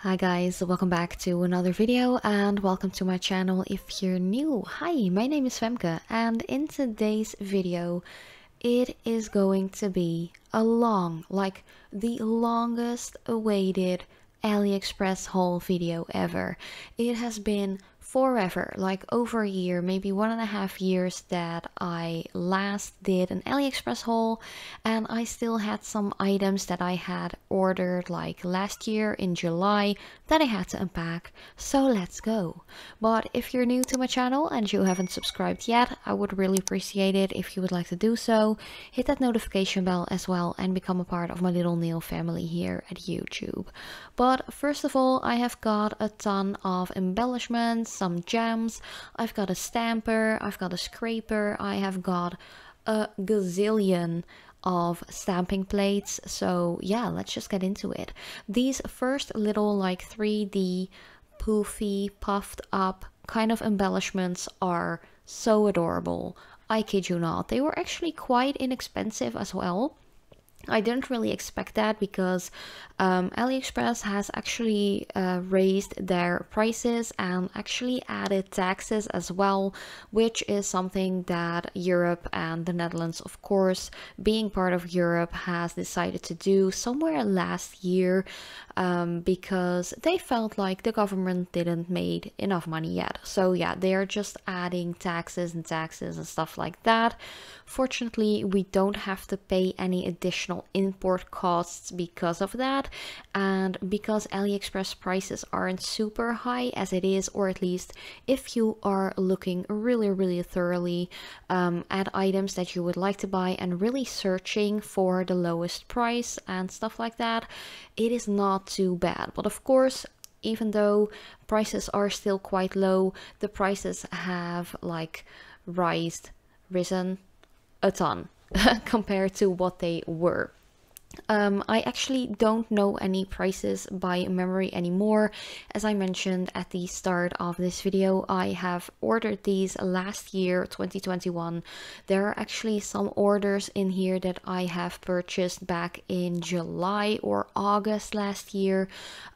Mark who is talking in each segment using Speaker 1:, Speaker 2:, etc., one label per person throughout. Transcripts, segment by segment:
Speaker 1: Hi guys, welcome back to another video and welcome to my channel if you're new. Hi, my name is Femke and in today's video it is going to be a the longest awaited Aliexpress haul video ever. It has been forever, like over a year, maybe 1.5 years that I last did an Aliexpress haul, and I still had some items that I had ordered like last year in July that I had to unpack, so let's go. But if you're new to my channel and you haven't subscribed yet, I would really appreciate it if you would like to do so. Hit that notification bell as well and become a part of my little nail family here at YouTube. But first of all, I have got a ton of embellishments, some gems, I've got a stamper, I've got a scraper, I have got a gazillion of stamping plates. So yeah, let's just get into it. These first little like 3D poofy puffed up kind of embellishments are so adorable. I kid you not. They were actually quite inexpensive as well. I didn't really expect that because Aliexpress has actually raised their prices and actually added taxes as well, which is something that Europe and the Netherlands, of course, being part of Europe, has decided to do somewhere last year because they felt like the government didn't make enough money yet. So yeah, they are just adding taxes and stuff like that. Fortunately, we don't have to pay any additional import costs because of that, and because Aliexpress prices aren't super high as it is, or at least if you are looking really thoroughly at items that you would like to buy and really searching for the lowest price and stuff like that, it is not too bad. But of course, even though prices are still quite low, the prices have like risen a ton compared to what they were. I actually don't know any prices by memory anymore. As I mentioned at the start of this video, I have ordered these last year, 2021. There are actually some orders in here that I have purchased back in July or August last year.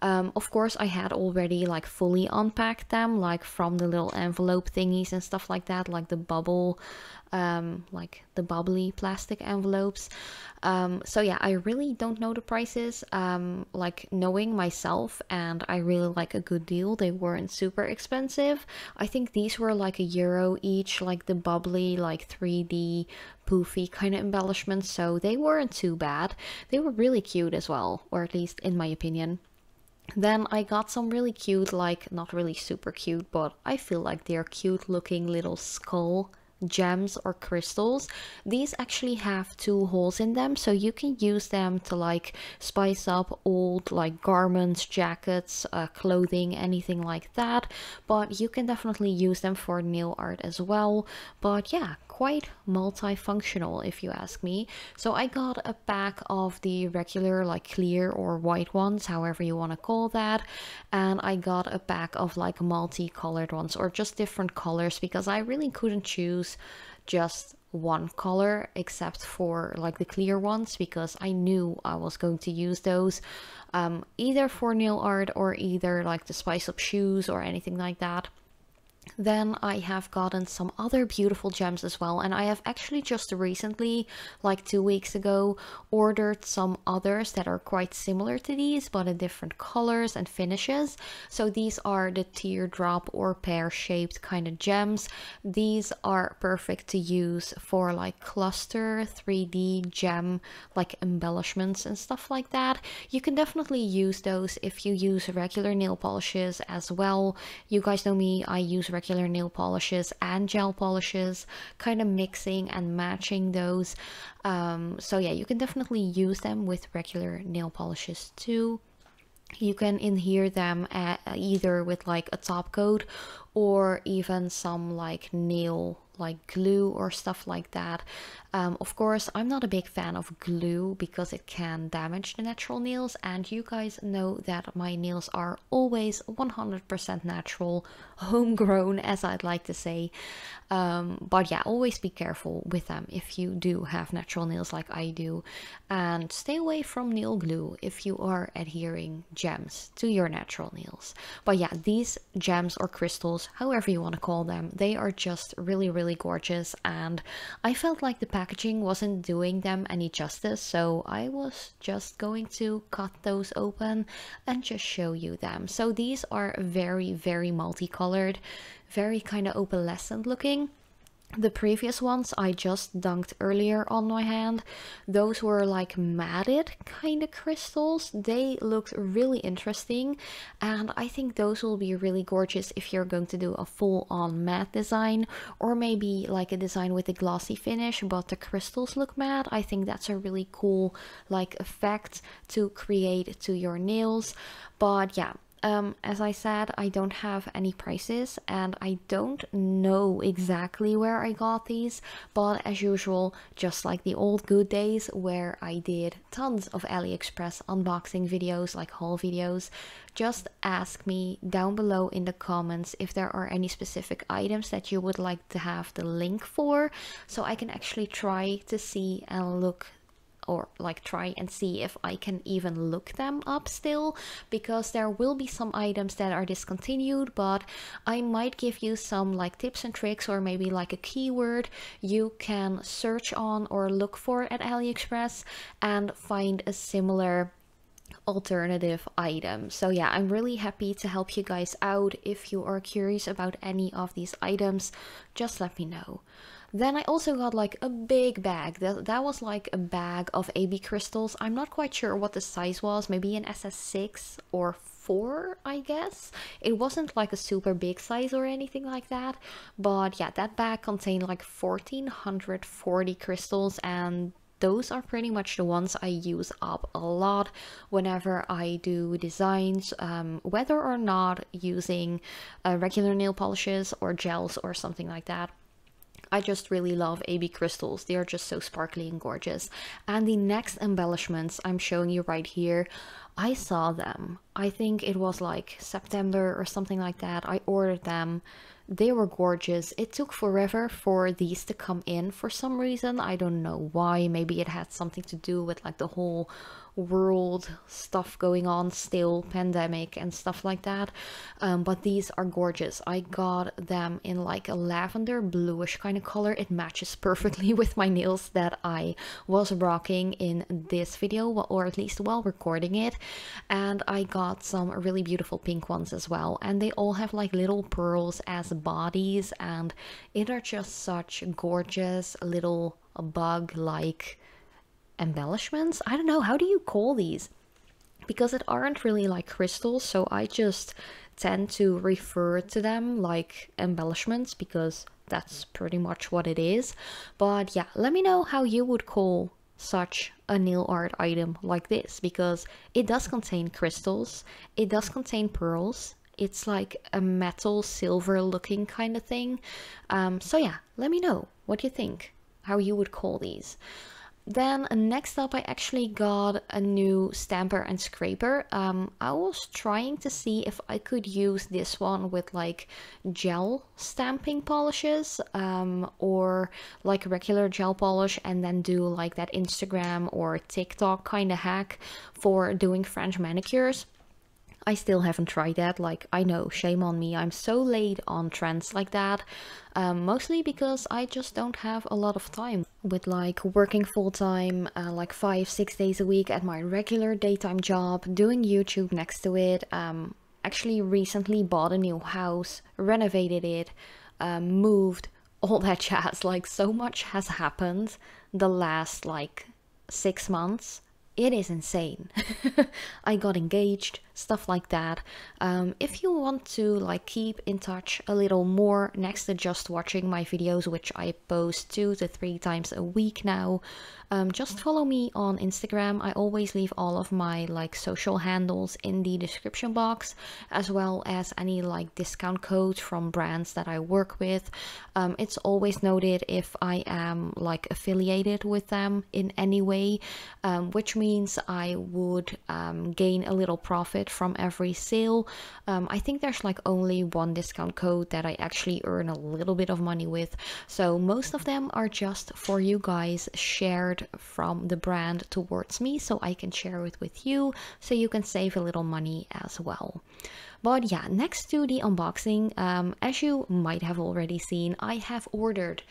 Speaker 1: Of course, I had already like fully unpacked them, like from the little envelope thingies and stuff like that, like the bubbly plastic envelopes. So yeah, I really don't know the prices, like knowing myself, and I really like a good deal. They weren't super expensive. I think these were like €1 each, like the bubbly like 3D poofy kind of embellishments, so they weren't too bad. They were really cute as well, or at least in my opinion. Then I got some really cute, like not really super cute, but I feel like they're cute looking little skull gems or crystals. These actually have 2 holes in them, so you can use them to like spice up old like garments, jackets, clothing, anything like that. But you can definitely use them for nail art as well. But yeah, quite multifunctional if you ask me. So I got a pack of the regular like clear or white ones, however you want to call that, and I got a pack of like multicolored ones, or just different colors, because I really couldn't choose just one color except for like the clear ones, because I knew I was going to use those either for nail art or either like to spice up shoes or anything like that. Then I have gotten some other beautiful gems as well, and I have actually just recently, like 2 weeks ago, ordered some others that are quite similar to these but in different colors and finishes. So these are the teardrop or pear-shaped kind of gems. These are perfect to use for like cluster 3D gem like embellishments and stuff like that. You can definitely use those if you use regular nail polishes as well. You guys know me, I use regular nail polishes and gel polishes, kind of mixing and matching those. So yeah, you can definitely use them with regular nail polishes too. You can adhere them either with like a top coat or even some like nail like glue or stuff like that. Of course, I'm not a big fan of glue because it can damage the natural nails, and you guys know that my nails are always 100% natural, homegrown, as I'd like to say. But yeah, always be careful with them if you do have natural nails like I do, and stay away from nail glue if you are adhering gems to your natural nails. But yeah, these gems or crystals, however you want to call them, they are just really gorgeous, and I felt like the packaging wasn't doing them any justice, so I was just going to cut those open and just show you them. So these are very multicolored, very kind of opalescent looking. The previous ones I just dunked earlier on my hand, those were like matted kind of crystals. They looked really interesting, and I think those will be really gorgeous if you're going to do a full-on matte design, or maybe like a design with a glossy finish but the crystals look matte. I think that's a really cool like effect to create to your nails. But yeah, as I said, I don't have any prices, and I don't know exactly where I got these, but as usual, just like the old good days where I did tons of Aliexpress unboxing videos, like haul videos, just ask me down below in the comments if there are any specific items that you would like to have the link for, so I can actually try to see and look, or like try and see if I can even look them up still, because there will be some items that are discontinued, but I might give you some like tips and tricks, or maybe like a keyword you can search on or look for at AliExpress and find a similar alternative item. So yeah, I'm really happy to help you guys out. If you are curious about any of these items, just let me know. Then I also got like a big bag. That was like a bag of AB crystals. I'm not quite sure what the size was, maybe an SS6 or 4, I guess. It wasn't like a super big size or anything like that, but yeah, that bag contained like 1440 crystals, and those are pretty much the ones I use up a lot whenever I do designs, whether or not using regular nail polishes or gels or something like that. I just really love AB crystals. They are just so sparkly and gorgeous. And the next embellishments I'm showing you right here, I saw them. I think it was like September or something like that. I ordered them. They were gorgeous. It took forever for these to come in for some reason. I don't know why. Maybe it had something to do with like the whole world stuff going on still, pandemic and stuff like that. But these are gorgeous. I got them in like a lavender bluish kind of color. It matches perfectly with my nails that I was rocking in this video, or at least while recording it. And I got some really beautiful pink ones as well, and they all have like little pearls as bodies, and it are just such gorgeous little bug like embellishments. I don't know, how do you call these? Because it aren't really like crystals, so I just tend to refer to them like embellishments, because that's pretty much what it is. But yeah, let me know how you would call such a nail art item like this, because it does contain crystals, it does contain pearls, it's like a metal silver looking kind of thing. So yeah, let me know what you think, how you would call these. Then next up, I actually got a new stamper and scraper. I was trying to see if I could use this one with like gel stamping polishes, or like regular gel polish, and then do like that Instagram or TikTok kind of hack for doing French manicures. I still haven't tried that. Like, I know, shame on me, I'm so late on trends like that, mostly because I just don't have a lot of time with like working full-time, like 5-6 days a week at my regular daytime job, doing YouTube next to it. Actually recently bought a new house, renovated it, moved, all that jazz. Like, so much has happened the last like 6 months. It is insane. I got engaged, stuff like that. If you want to like keep in touch a little more next to just watching my videos, which I post 2 to 3 times a week now, just follow me on Instagram. I always leave all of my like social handles in the description box, as well as any like discount codes from brands that I work with. It's always noted if I am like affiliated with them in any way, which means I would gain a little profit from every sale. I think there's like only one discount code that I actually earn a little bit of money with, so most of them are just for you guys, shared from the brand towards me, so I can share it with you, so you can save a little money as well. But yeah, next to the unboxing, as you might have already seen, I have ordered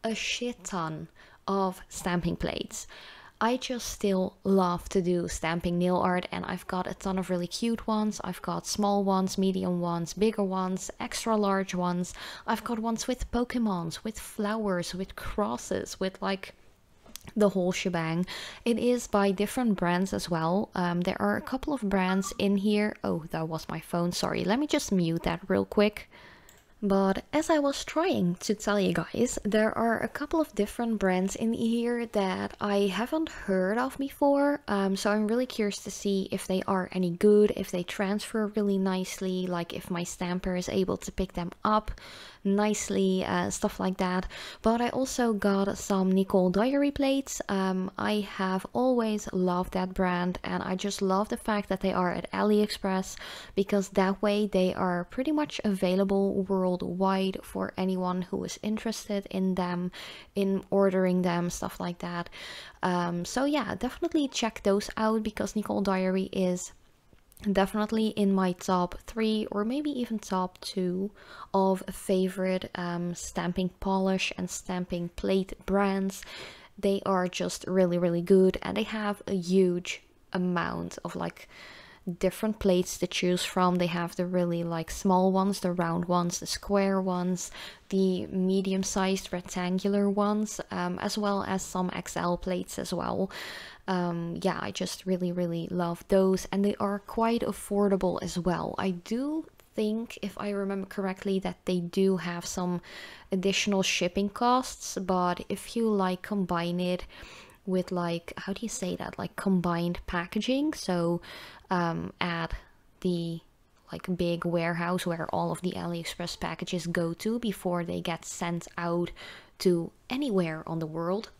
Speaker 1: a shit ton of stamping plates. I just still love to do stamping nail art, and I've got a ton of really cute ones. I've got small ones, medium ones, bigger ones, extra large ones. I've got ones with Pokemons, with flowers, with crosses, with like the whole shebang. It is by different brands as well. There are a couple of brands in here. Oh, that was my phone, sorry. Let me just mute that real quick. But as I was trying to tell you guys, there are a couple of different brands in here that I haven't heard of before. So I'm really curious to see if they are any good, if they transfer really nicely, like if my stamper is able to pick them up nicely, stuff like that. But I also got some Nicole diary plates. I have always loved that brand, and I just love the fact that they are at Aliexpress, because that way they are pretty much available worldwide for anyone who is interested in them, in ordering them, stuff like that. So yeah, definitely check those out, because Nicole diary is definitely in my top 3 or maybe even top 2 of favorite stamping polish and stamping plate brands. They are just really good, and they have a huge amount of like different plates to choose from. They have the really like small ones, the round ones, the square ones, the medium-sized rectangular ones, as well as some XL plates as well. Yeah, I just really love those, and they are quite affordable as well. I do think, if I remember correctly, that they do have some additional shipping costs, but if you like combine it with like, how do you say that, like combined packaging, so at the like big warehouse where all of the AliExpress packages go to before they get sent out to anywhere on the world,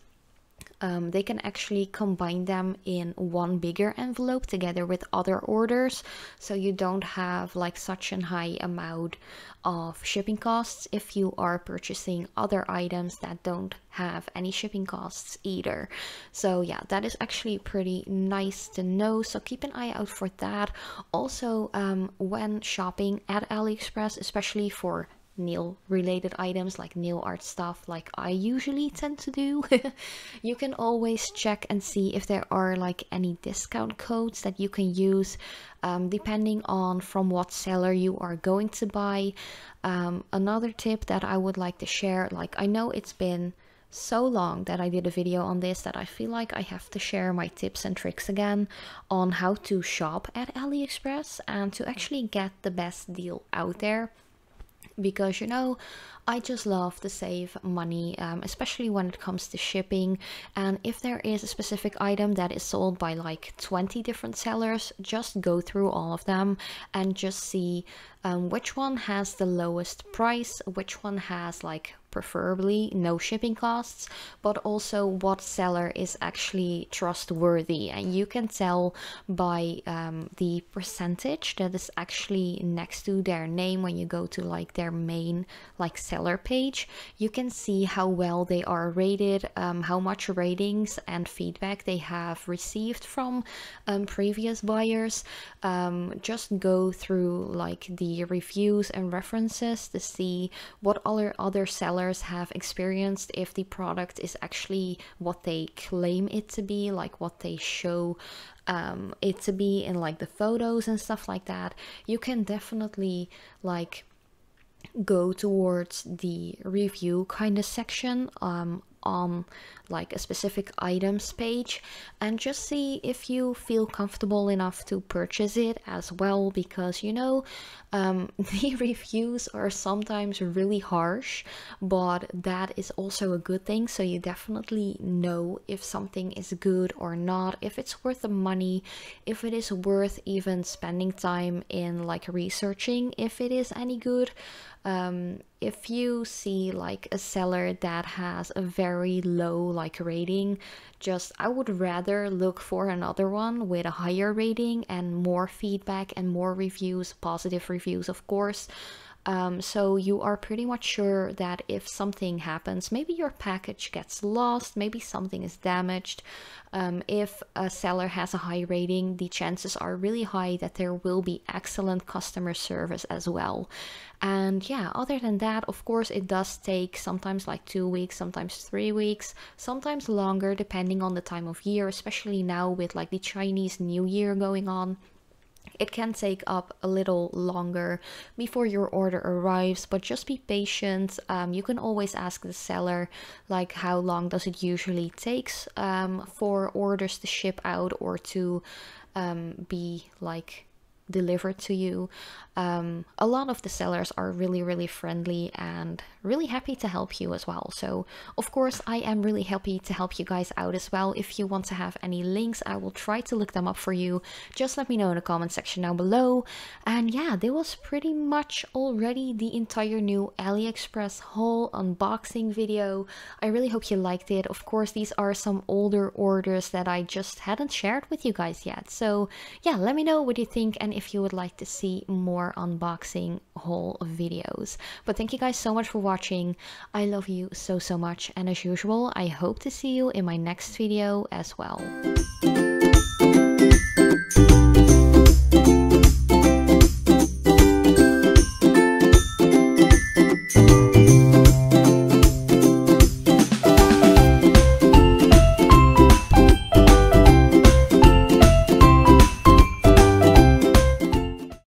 Speaker 1: they can actually combine them in one bigger envelope together with other orders, so you don't have like such a high amount of shipping costs if you are purchasing other items that don't have any shipping costs either. So yeah, that is actually pretty nice to know, so keep an eye out for that. Also, when shopping at AliExpress, especially for nail related items like nail art stuff like I usually tend to do, you can always check and see if there are like any discount codes that you can use, depending on from what seller you are going to buy. Another tip that I would like to share, like I know it's been so long that I did a video on this that I feel like I have to share my tips and tricks again on how to shop at AliExpress and to actually get the best deal out there. Because, you know, I just love to save money, especially when it comes to shipping. And if there is a specific item that is sold by like 20 different sellers, just go through all of them and just see which one has the lowest price, which one has like preferably no shipping costs, but also what seller is actually trustworthy. And you can tell by the percentage that is actually next to their name when you go to like their main like seller page. You can see how well they are rated, how much ratings and feedback they have received from previous buyers. Just go through like the reviews and references to see what other sellers have experienced, if the product is actually what they claim it to be, like what they show it to be in like the photos and stuff like that. You can definitely like go towards the review kind of section on like a specific items page and just see if you feel comfortable enough to purchase it as well, because you know, the reviews are sometimes really harsh, but that is also a good thing. So you definitely know if something is good or not, if it's worth the money, if it is worth even spending time in like researching if it is any good. If you see like a seller that has a very low like rating, I would rather look for another one with a higher rating and more feedback and more reviews, positive reviews of course. So you are pretty much sure that if something happens, maybe your package gets lost, maybe something is damaged, if a seller has a high rating, the chances are really high that there will be excellent customer service as well. And yeah, other than that, of course, it does take sometimes like 2 weeks, sometimes 3 weeks, sometimes longer, depending on the time of year, especially now with like the Chinese New Year going on. It can take up a little longer before your order arrives, but just be patient. You can always ask the seller like how long does it usually takes for orders to ship out or to be like delivered to you. A lot of the sellers are really friendly and really happy to help you as well. So of course I am really happy to help you guys out as well. If you want to have any links, I will try to look them up for you. Just let me know in the comment section down below. And yeah, that was pretty much already the entire new AliExpress haul unboxing video. I really hope you liked it. Of course, these are some older orders that I just hadn't shared with you guys yet. So yeah, let me know what you think and if you would like to see more unboxing haul videos. But thank you guys so much for watching. I love you so much, and as usual I hope to see you in my next video as well.